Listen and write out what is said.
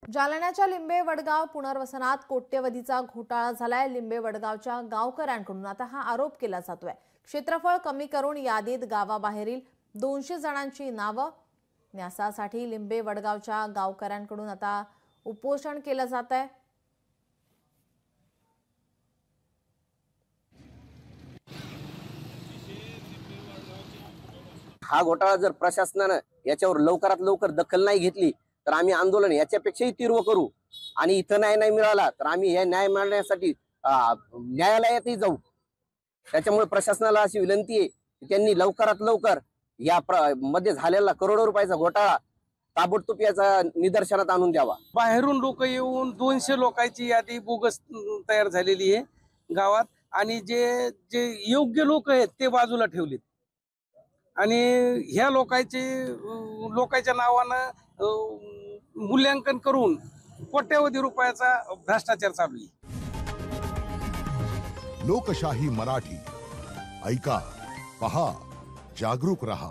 जालन्याच्या लिंबे वडगाव पुनर्वसनात कोट्यवधीचा घोटाळा झालाय। लिंबे वडगावच्या गावकऱ्यांकडून आता हा आरोप केला जातोय। क्षेत्रफळ कमी करून यादीत गावाबाहेरील 200 जणांची नावं न्यासासाठी लिंबे वडगावच्या गावकऱ्यांकडून आता उपोषण केलं जातंय। हा घोटाळा जर प्रशासनाने याच्यावर लवकरात लवकर दखल नाही घेतली तर आम्ही आंदोलन याच्यापेक्षाही तीव्र करू आणि इथं न्याय मिळाला तर आम्ही या न्याय मिळण्यासाठी न्यायालयातही जाऊ। त्याच्यामुळे प्रशासनाला अशी विनंती आहे की त्यांनी लवकरात लवकर या मध्ये झालेला करोडो रुपयाचा घोटाळा ताबडतोब याचा निदर्शनात आणून द्यावा। बाहेरून लोक येऊन 200 लोकांची यादी बोगस तयार झालेली आहे गावात आणि जे जे योग्य लोक आहेत ते बाजूला ठेवलेत आणि ह्या लोकांच्या नावानं मूल्यांकन करून कोट्यवधी रुपयाचा भ्रष्टाचार चालू आहे। लोकशाही मराठी ऐका, पहा, जागरूक रहा।